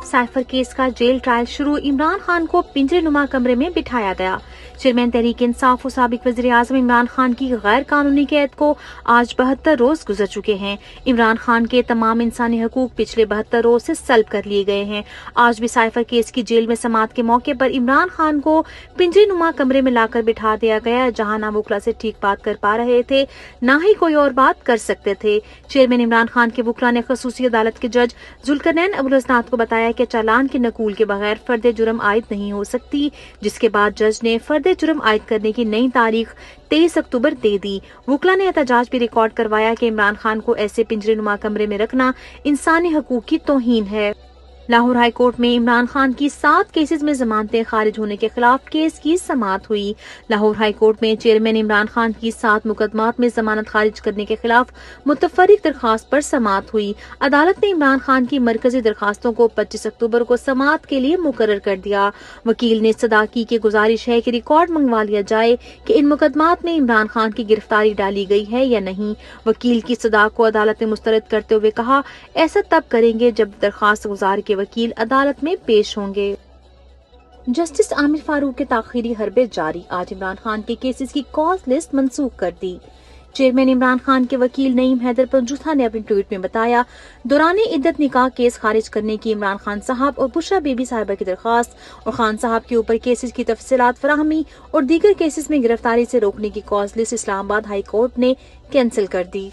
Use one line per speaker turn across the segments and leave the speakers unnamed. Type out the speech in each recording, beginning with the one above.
Cipher case का jail trial शुरू। इमरान खान को पिंजरे नुमा कमरे में बिठाया गया। चेयरमैन तहरीक इंसाफ और साबिक वज़ीर आज़म इमरान खान की गैर कानूनी कैद को आज 72 रोज गुजर चुके हैं। इमरान खान के तमाम इंसानी हकूक पिछले 72 रोज से सल्ब कर लिए गए हैं। आज भी साइफर केस की जेल में समाअत के मौके पर इमरान खान को पिंजरे नुमा कमरे में लाकर बिठा दिया गया, जहां ना वुकला से ठीक बात कर पा रहे थे, ना ही कोई और बात कर सकते थे। चेयरमैन इमरान खान के वुकला ने खसूसी अदालत के जज जुल्करनैन अबुल हसनात को बताया कि चालान के नकूल के बगैर फर्द जुर्म आयद नहीं हो सकती, जिसके बाद जज ने फर्द जुर्म आयद करने की नई तारीख 23 अक्टूबर दे दी। वुकला ने एहतजाज भी रिकॉर्ड करवाया कि इमरान खान को ऐसे पिंजरे नुमा कमरे में रखना इंसानी हकूक की तौहीन है। लाहौर हाई कोर्ट में इमरान खान की 7 केसेस में जमानतें खारिज होने के खिलाफ केस की समाअत हुई। लाहौर हाई कोर्ट में चेयरमैन इमरान खान की 7 मुकदमात में जमानत खारिज करने के खिलाफ मुतफर्रिक दरखास्त पर समाअत हुई। अदालत ने इमरान खान की मरकजी दरखास्तों को 25 अक्टूबर को समाअत के लिए मुकर्रर कर दिया। वकील ने सदा की गुजारिश है कि रिकॉर्ड मंगवा लिया जाए कि इन मुकदमात में इमरान खान की गिरफ्तारी डाली गई है या नहीं। वकील की सदा को अदालत ने मुस्तरद करते हुए कहा, ऐसा तब करेंगे जब दरखास्त गुजार के वकील अदालत में पेश होंगे। जस्टिस आमिर फारूक के ताखीरी हरबे जारी। आज इमरान खान के केसेस की कॉज लिस्ट मंसूख कर दी। चेयरमैन इमरान खान के वकील नईम हैदर पंजूथा ने अपने ट्वीट में बताया, दौरान इद्दत निकाह केस खारिज करने की इमरान खान साहब और बुशरा बीबी साहिबा की दरखास्त और खान साहब के ऊपर केसेस की तफसीलात फराहमी और दीगर केसेस में गिरफ्तारी से रोकने की cause list Islamabad high court ने कैंसिल कर दी।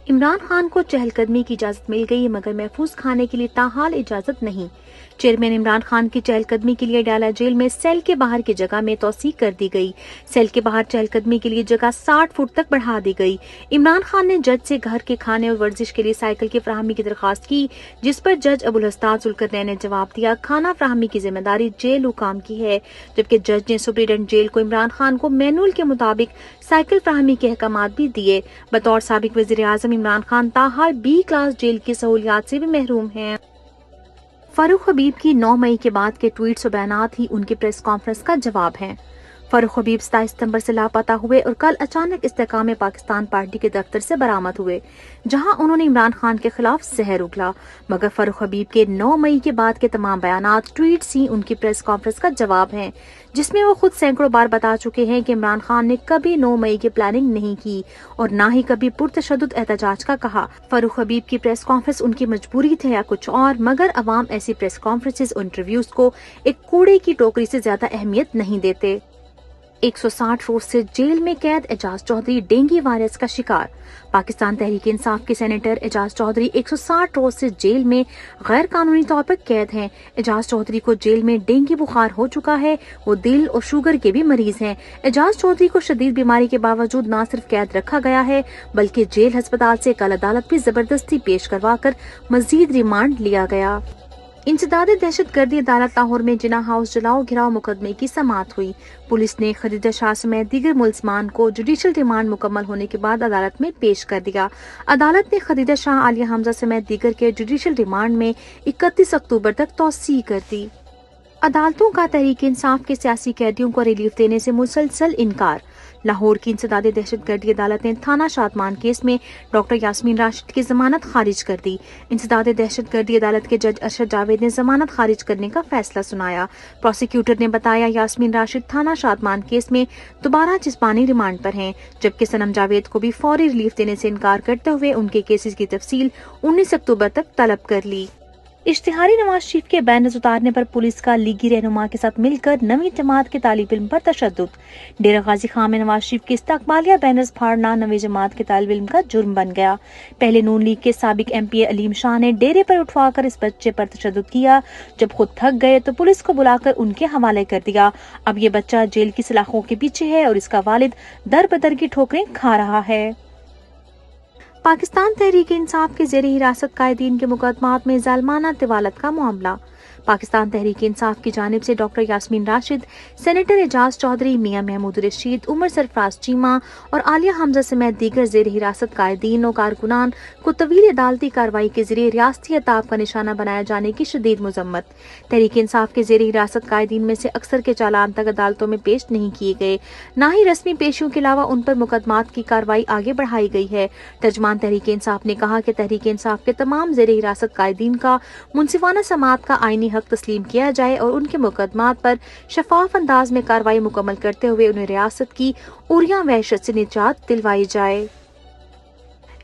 इमरान खान को चहलकदमी की इजाजत मिल गई, मगर महफूज खाने के लिए ताहाल इजाजत नहीं। चेयरमैन इमरान खान की चहलकदमी के लिए डाला जेल में सेल के बाहर की जगह में तौसी कर दी गई। सेल के बाहर चहलकदमी के लिए जगह 60 फुट तक बढ़ा दी गई। इमरान खान ने जज से घर के खाने और वर्जिश के लिए साइकिल की फराहमी की दरखास्त की, जिस पर जज अबुल हसनात जुल्करनैन ने जवाब दिया, खाना फराहमी की जिम्मेदारी जेल हुकाम की है, जबकि जज ने सुप्रीडेंट जेल को इमरान खान को मैनुअल के मुताबिक साइकिल फराहमी के अहकामात भी दिए। बतौर साबिक वज़ीर आज़म इमरान खान ताहाल B क्लास जेल की सहूलियात से भी महरूम हैं। फारूक हबीब की 9 मई के बाद के ट्वीट्स और बयानात ही उनकी प्रेस कॉन्फ्रेंस का जवाब हैं। फारूक हबीब 27 सितंबर से लापता हुए और कल अचानक इस्तेकाम पाकिस्तान पार्टी के दफ्तर से बरामद हुए, जहां उन्होंने इमरान खान के खिलाफ जहर उगला। मगर फारूक हबीब के 9 मई के बाद के तमाम बयानात, ट्वीट्स ही उनकी प्रेस कॉन्फ्रेंस का जवाब हैं, जिसमें वो खुद सैकड़ों बार बता चुके हैं कि इमरान खान ने कभी 9 मई की प्लानिंग नहीं की और न ही कभी पुरतशद्दुद एहतजाज का कहा। फारूक हबीब की प्रेस कॉन्फ्रेंस उनकी मजबूरी थे या कुछ और, मगर अवाम ऐसी प्रेस कॉन्फ्रेंसेस और इंटरव्यूज को एक कूड़े की टोकरी से ज्यादा अहमियत नहीं देते। 160 रोज से जेल में कैद एजाज चौधरी डेंगू वायरस का शिकार। पाकिस्तान तहरीक इंसाफ के सेनेटर एजाज चौधरी 160 रोज से जेल में गैर कानूनी तौर पर कैद हैं। एजाज चौधरी को जेल में डेंगू बुखार हो चुका है। वो दिल और शुगर के भी मरीज हैं। एजाज चौधरी को शदीद बीमारी के बावजूद न सिर्फ कैद रखा गया है, बल्कि जेल अस्पताल से कल अदालत में जबरदस्ती पेश करवा कर मजीद रिमांड लिया गया। इंसदाद दहशत गर्दी अदालत लाहौर में जिना हाउस जलाओ घिराव मुकदमे की समाअत हुई। पुलिस ने खदीजा शाह समेत दीगर मुलजमान को जुडिशल रिमांड मुकम्मल होने के बाद अदालत में पेश कर दिया। अदालत ने खदीजा शाह, आलिया हमजा समेत दीगर के जुडिशल रिमांड में 31 अक्टूबर तक तौसी कर दी। अदालतों का तहरीक इंसाफ के सियासी कैदियों को रिलीफ देने से मुसलसल इनकार। लाहौर की इंसदाद दहशत गर्दी अदालत ने थाना शादमान केस में डॉक्टर यास्मीन राशिद की जमानत खारिज कर दी। इंसदाद दहशत गर्दी अदालत के जज अरशद जावेद ने जमानत खारिज करने का फैसला सुनाया। प्रोसिक्यूटर ने बताया, यास्मीन राशिद थाना शादमान केस में दोबारा जिस्मानी रिमांड पर हैं, जबकि सनम जावेद को भी फौरी रिलीफ देने से इनकार करते हुए उनके केसेस की तफसील 19 अक्टूबर तक तलब कर ली। इश्तिहारी नवाज शरीफ के बैनर्स उतारने पर पुलिस का लीगी रहनुमा के साथ मिलकर नवी जमात के तालिब इल्म पर तशद्दुद। डेरा गाजी खां में नवाज शरीफ के इस्तकबालिया बैनर्स फाड़ना नवी जमात के तालिब इल्म का जुर्म बन गया। पहले नून लीग के साबिक MP अलीम शाह ने डेरे पर उठवाकर इस बच्चे पर तशद्दुद किया। जब खुद थक गए तो पुलिस को बुलाकर उनके हवाले कर दिया। अब ये बच्चा जेल की सलाखों के पीछे है और इसका वालिद दर बदर की ठोकरें खा रहा है। पाकिस्तान तहरीक इंसाफ के ज़ेरे हिरासत कायदीन के मुकदमात में जालमाना तिवालत का मामला। पाकिस्तान तहरीक इंसाफ की जानिब से डॉक्टर यास्मीन राशिद, सेनेटर एजाज चौधरी, मियां महमूद रशीद, उमर सरफराज चीमा और आलिया हमजा समेत दीगर जेर हिरासत कायदीन और कारकुनान को तवील अदालती कार्रवाई के जरिए रियासती अताब का निशाना बनाए जाने की शदीद मजम्मत। तहरीक इंसाफ के जेर हिरासत कायदीन में से अक्सर के चालान तक अदालतों में पेश नहीं किए गए, न ही रस्मी पेशियों के अलावा उन पर मुकदमात की कार्रवाई आगे बढ़ाई गई है। तर्जमान तहरीक इंसाफ ने कहा कि तहरीक इंसाफ के तमाम जेर हिरासत कायदीन का मुंसिफाना समाअत का आईनी हक तस्लीम किया जाए और उनके मुकदमात पर शफाफ अंदाज में कार्रवाई मुकम्मल करते हुए उन्हें रियासत की उरिया वहशत से निजात दिलवाई जाए।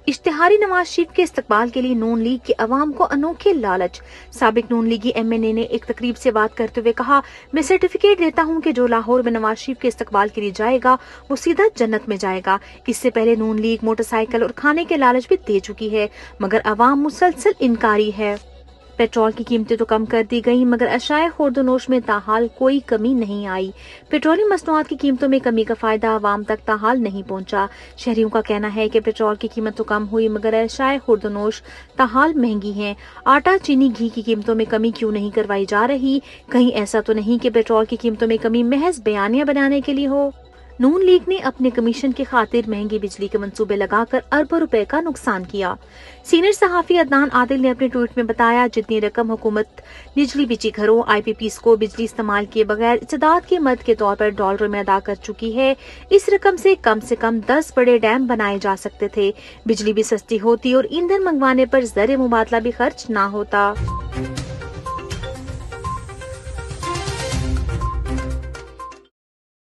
इश्तिहारी नवाज शरीफ के इस्तकबाल के लिए नून लीग के अवाम को अनोखे लालच। साबिक नून लीगी MNA ने एक तकरीब से बात करते हुए कहा, मैं सर्टिफिकेट देता हूं कि जो लाहौर में नवाज शरीफ के इस्तकबाल के लिए जाएगा वो सीधा जन्नत में जाएगा। इससे पहले नून लीग मोटरसाइकिल और खाने के लालच भी दे चुकी है, मगर अवाम मुसलसल इनकारी है। पेट्रोल की कीमतें तो कम कर दी गई, मगर अशाए खुर्दनोश में ताहाल कोई कमी नहीं आई। पेट्रोलियम मसनूआत की कीमतों में कमी का फायदा आवाम तक ताहाल नहीं पहुंचा। शहरियों का कहना है कि पेट्रोल की कीमत तो कम हुई, मगर अशाए खुर्दनोश ताहाल महंगी हैं। आटा, चीनी, घी की कीमतों में कमी क्यों नहीं करवाई जा रही? कहीं ऐसा तो नहीं कि पेट्रोल की कीमतों में कमी महज बयानियां बनाने के लिए हो? नून लीग ने अपने कमीशन की खातिर महंगी बिजली के मंसूबे लगाकर अरबों रुपए का नुकसान किया। सीनियर सहाफी अदनान आदिल ने अपने ट्वीट में बताया, जितनी रकम हुकूमत निचली बिची घरों IPPs को बिजली इस्तेमाल किए बगैर इस्तेदाद की मद के तौर पर डॉलर में अदा कर चुकी है, इस रकम से कम 10 बड़े डैम बनाए जा सकते थे। बिजली भी सस्ती होती और ईंधन मंगवाने पर ज़र मुबादला भी खर्च ना होता।